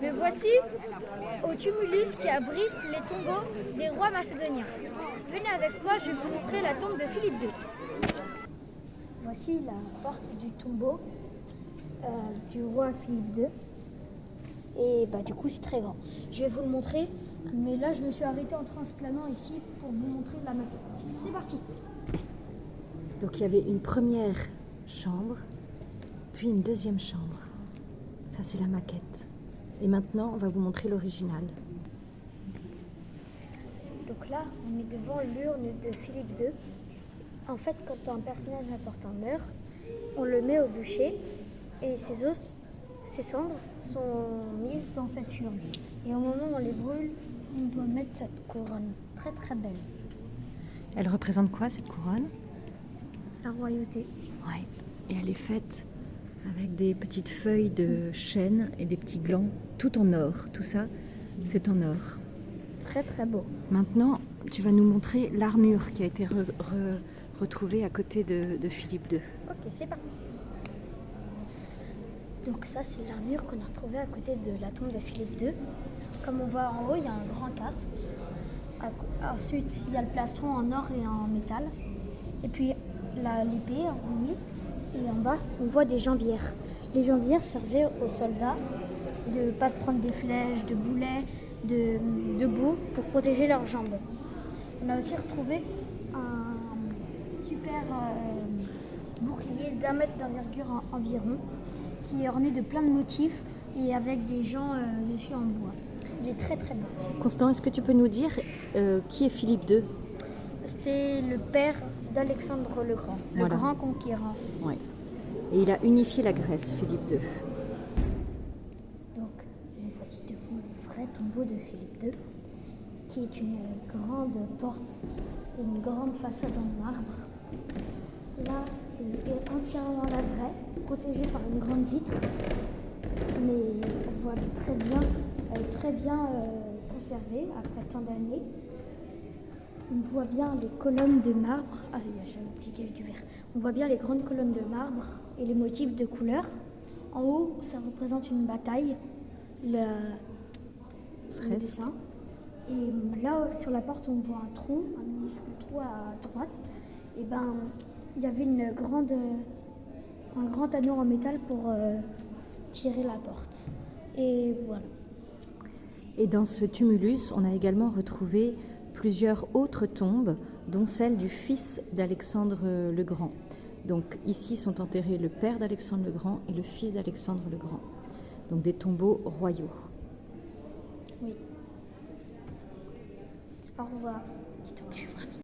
Me voici au tumulus qui abrite les tombeaux des rois macédoniens. Venez avec moi, je vais vous montrer la tombe de Philippe II. Voici la porte du tombeau du roi Philippe II. Et du coup, c'est très grand. Je vais vous le montrer, mais là, je me suis arrêtée en transplanant ici pour vous montrer la maquette. C'est parti. Donc il y avait une première chambre, puis une deuxième chambre. Ça, c'est la maquette. Et maintenant, on va vous montrer l'original. Donc là, on est devant l'urne de Philippe II. En fait, quand un personnage important meurt, on le met au bûcher et ses os, ses cendres sont mises dans cette urne. Et au moment où on les brûle, on doit mettre cette couronne. Très très belle. Elle représente quoi, cette couronne? La royauté. Ouais. Et elle est faite avec des petites feuilles de chêne et des petits glands, tout en or. Tout ça, c'est en or. C'est très très beau. Maintenant, tu vas nous montrer l'armure qui a été retrouvée à côté de Philippe II. Ok, c'est parti. Donc ça, c'est l'armure qu'on a retrouvée à côté de la tombe de Philippe II. Comme on voit en haut, il y a un grand casque. Ensuite, il y a le plastron en or et en métal. Et puis l'épée enroulée. Et en bas, on voit des jambières. Les jambières servaient aux soldats de ne pas se prendre des flèches, de boulets, de boue pour protéger leurs jambes. On a aussi retrouvé un super bouclier d'1 mètre d'envergure environ, qui est orné de plein de motifs et avec des gens dessus en bois. Il est très très beau. Constant, est-ce que tu peux nous dire qui est Philippe II? C'était le père d'Alexandre le Grand, le grand conquérant. Oui. Et il a unifié la Grèce, Philippe II. Donc, voici devant le vrai tombeau de Philippe II, qui est une grande porte, une grande façade en marbre. Là, c'est entièrement la vraie, protégée par une grande vitre. Mais on voit très bien, elle est très bien conservée après tant d'années. On voit bien les colonnes de marbre. Ah oui, j'avais oublié du verre. On voit bien les grandes colonnes de marbre et les motifs de couleurs. En haut, ça représente une bataille, le dessin. Et là, sur la porte, on voit un trou, un minuscule trou à droite. Et il y avait un grand anneau en métal pour tirer la porte. Et voilà. Et dans ce tumulus, on a également retrouvé plusieurs autres tombes, dont celle du fils d'Alexandre le Grand. Donc ici sont enterrés le père d'Alexandre le Grand et le fils d'Alexandre le Grand. Donc des tombeaux royaux. Oui. Au revoir. Dis donc, je suis vraiment...